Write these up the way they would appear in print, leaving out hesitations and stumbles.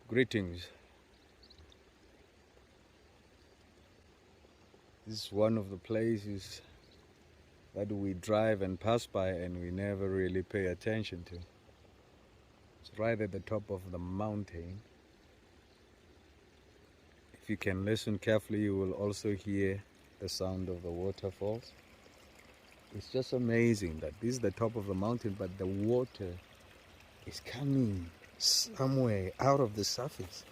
Greetings. This is one of the places that we drive and pass by and we never really pay attention to. It's right at the top of the mountain. If you can listen carefully, you will also hear the sound of the waterfalls. It's just amazing that this is the top of the mountain, but the water is coming somewhere out of the surface.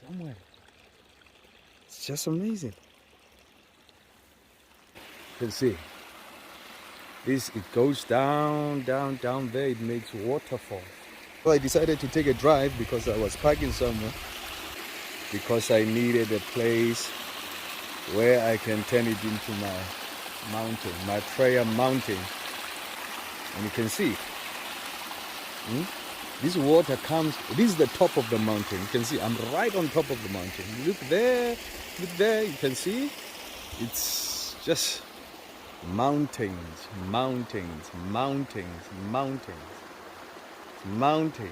Somewhere. It's just amazing. You can see this, it goes down there, it makes waterfall. So I decided to take a drive because I was parking somewhere, because I needed a place where I can turn it into my mountain, my prayer mountain. And you can see this water comes, this is the top of the mountain. You can see I'm right on top of the mountain. Look there, you can see it's just mountains, mountains, mountains, mountains, mountains.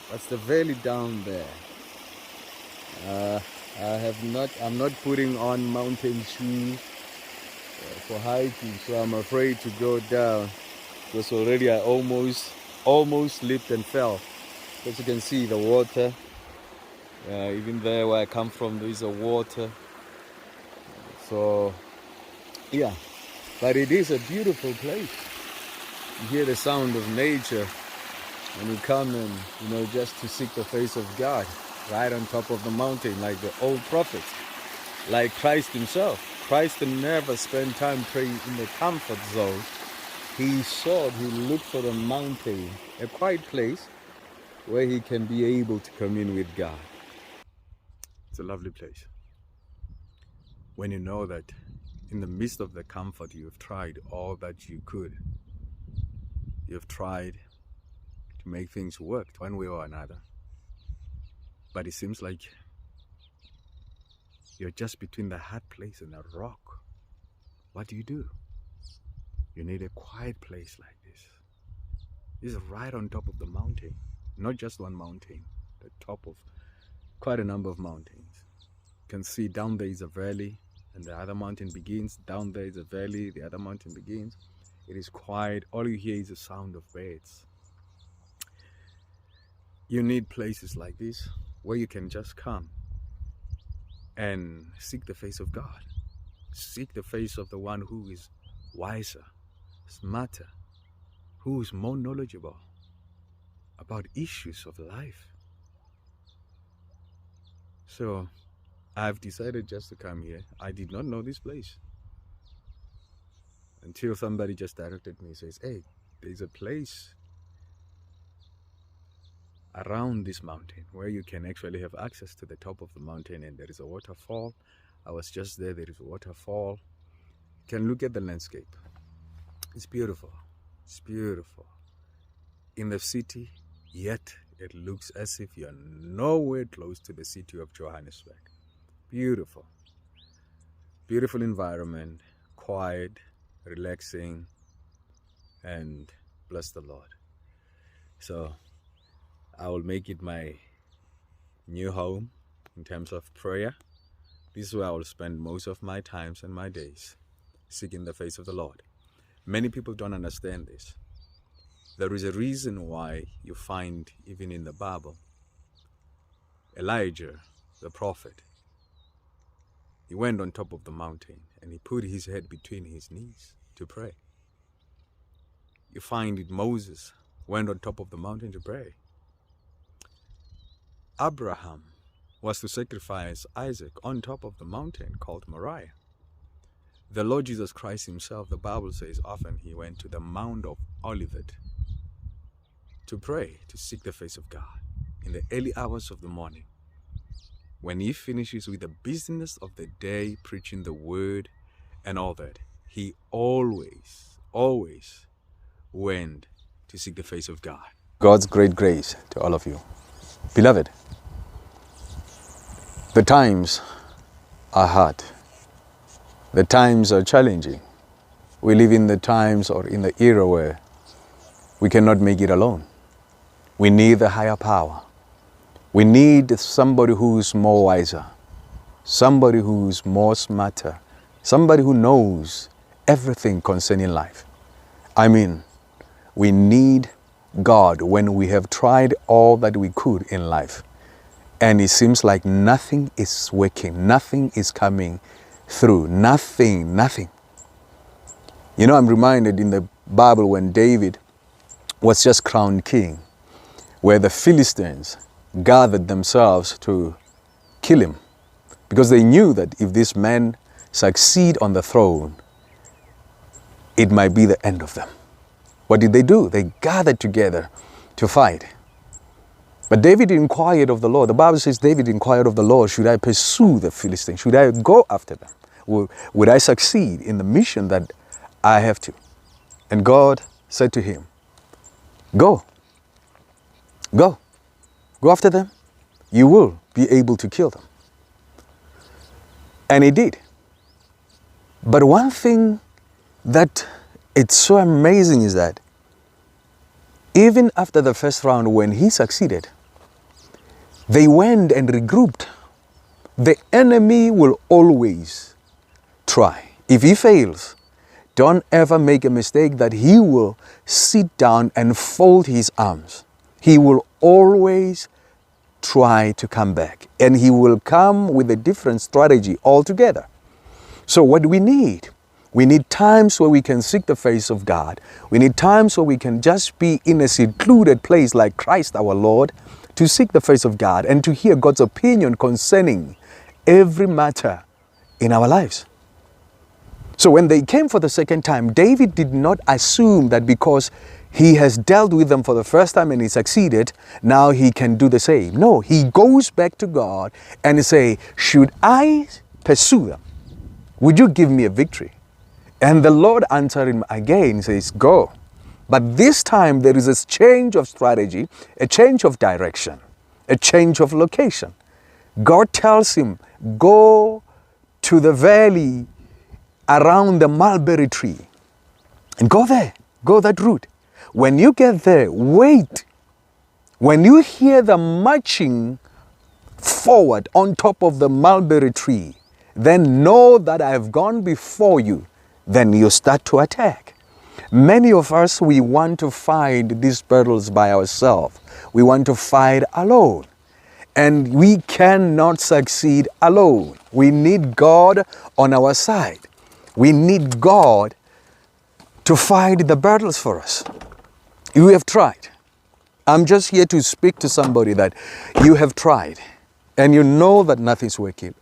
That's the valley down there. I'm not putting on mountain shoes for hiking, so I'm afraid to go down, because already I almost slipped and fell. As you can see, the water, even there where I come from, there is a water. So yeah, but it is a beautiful place. You hear the sound of nature when you come and just to seek the face of God, right on top of the mountain, like the old prophets, like Christ himself. Christ never spent time praying in the comfort zone. He looked for a mountain, a quiet place where he can be able to commune with God. It's a lovely place. When you know that in the midst of the comfort, you have tried all that you could. You have tried to make things work one way or another. But it seems like you're just between the hard place and a rock. What do? You need a quiet place like this. This is right on top of the mountain. Not just one mountain, the top of quite a number of mountains. You can see down there is a valley, and the other mountain begins. Down there is a valley, the other mountain begins. It is quiet. All you hear is the sound of birds. You need places like this where you can just come and seek the face of God. Seek the face of the one who is wiser, smarter, who is more knowledgeable about issues of life. So I've decided just to come here. I did not know this place until somebody just directed me and says, hey, there's a place around this mountain where you can actually have access to the top of the mountain, and there is a waterfall. I was just there. There is a waterfall. You can look at the landscape. It's beautiful. It's beautiful. In the city, yet it looks as if you're nowhere close to the city of Johannesburg. Beautiful. Beautiful environment, quiet, relaxing, and bless the Lord. So I will make it my new home in terms of prayer. This is where I will spend most of my times and my days, seeking the face of the Lord. Many people don't understand this. There is a reason why you find, even in the Bible, Elijah, the prophet, he went on top of the mountain and he put his head between his knees to pray. You find it, Moses went on top of the mountain to pray. Abraham was to sacrifice Isaac on top of the mountain called Moriah. The Lord Jesus Christ himself, the Bible says, often he went to the Mount of Olivet to pray, to seek the face of God in the early hours of the morning. When he finishes with the business of the day, preaching the word and all that, he always went to seek the face of God. God's great grace to all of you. Beloved, the times are hard. The times are challenging. We live in the times or in the era where we cannot make it alone. We need the higher power. We need somebody who's more wiser, somebody who's more smarter, somebody who knows everything concerning life. I mean, we need God when we have tried all that we could in life. And it seems like nothing is working, nothing is coming through, nothing. You know, I'm reminded in the Bible when David was just crowned king, where the Philistines gathered themselves to kill him, because they knew that if this man succeed on the throne, it might be the end of them. What did they do? They gathered together to fight. But David inquired of the Lord. The Bible says David inquired of the Lord, should I pursue the Philistines? Should I go after them? Would I succeed in the mission that I have to? And God said to him, go after them. You will be able to kill them. And he did. But one thing that it's so amazing is that even after the first round, when he succeeded, they went and regrouped. The enemy will always try. If he fails, don't ever make a mistake that he will sit down and fold his arms. He will always try to come back, and he will come with a different strategy altogether. So what do we need? We need times where we can seek the face of God. We need times where we can just be in a secluded place like Christ our Lord, to seek the face of God and to hear God's opinion concerning every matter in our lives. So when they came for the second time, David did not assume that because he has dealt with them for the first time and he succeeded, now he can do the same. No, he goes back to God and say, should I pursue them? Would you give me a victory? And the Lord answered him again, says, go. But this time there is a change of strategy, a change of direction, a change of location. God tells him, go to the valley around the mulberry tree and go there, go that route. When you get there, wait. When you hear the marching forward on top of the mulberry tree, then know that I have gone before you. Then you start to attack. Many of us, we want to fight these battles by ourselves. We want to fight alone. And we cannot succeed alone. We need God on our side. We need God to fight the battles for us. You have tried. I'm just here to speak to somebody that you have tried and you know that nothing's working.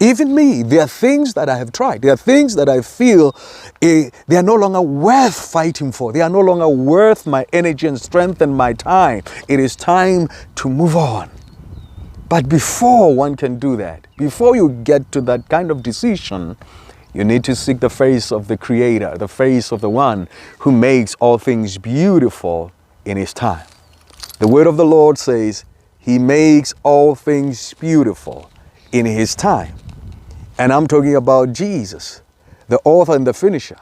Even me, there are things that I have tried. There are things that I feel they are no longer worth fighting for. They are no longer worth my energy and strength and my time. It is time to move on. But before one can do that, before you get to that kind of decision, you need to seek the face of the Creator, the face of the one who makes all things beautiful in His time. The word of the Lord says, He makes all things beautiful in His time. And I'm talking about Jesus, the author and the finisher,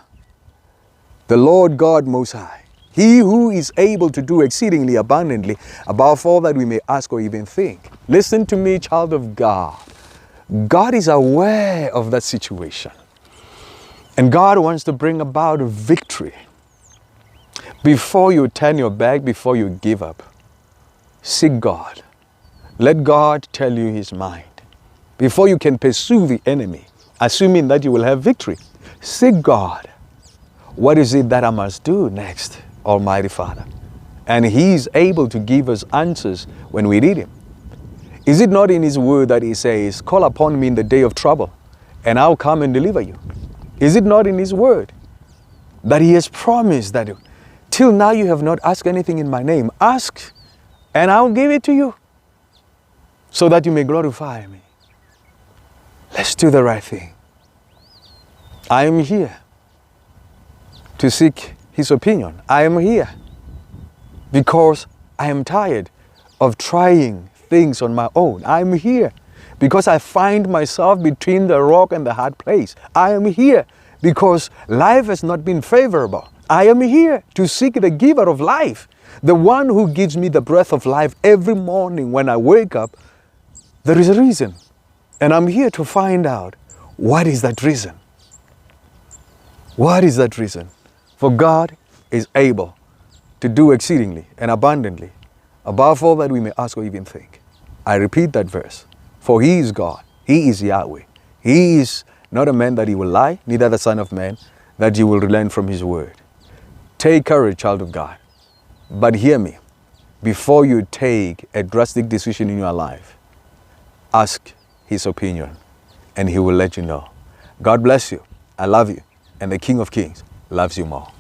the Lord God Most High. He who is able to do exceedingly abundantly above all that we may ask or even think. Listen to me, child of God. God is aware of that situation. And God wants to bring about victory. Before you turn your back, before you give up, seek God. Let God tell you His mind. Before you can pursue the enemy, assuming that you will have victory, seek God. What is it that I must do next, Almighty Father? And He is able to give us answers when we need Him. Is it not in His word that He says, call upon me in the day of trouble, and I'll come and deliver you? Is it not in His word that He has promised that till now you have not asked anything in my name? Ask, and I'll give it to you, so that you may glorify me. Let's do the right thing. I am here to seek His opinion. I am here because I am tired of trying things on my own. I am here because I find myself between the rock and the hard place. I am here because life has not been favorable. I am here to seek the giver of life, the one who gives me the breath of life every morning when I wake up. There is a reason, and I'm here to find out what is that reason. What is that reason? For God is able to do exceedingly and abundantly above all that we may ask or even think. I repeat that verse. For He is God. He is Yahweh. He is not a man that He will lie, neither the Son of Man that you will relent from His word. Take courage, child of God. But hear me. Before you take a drastic decision in your life, ask His opinion and He will let you know. God bless you. I love you. And the King of Kings loves you more.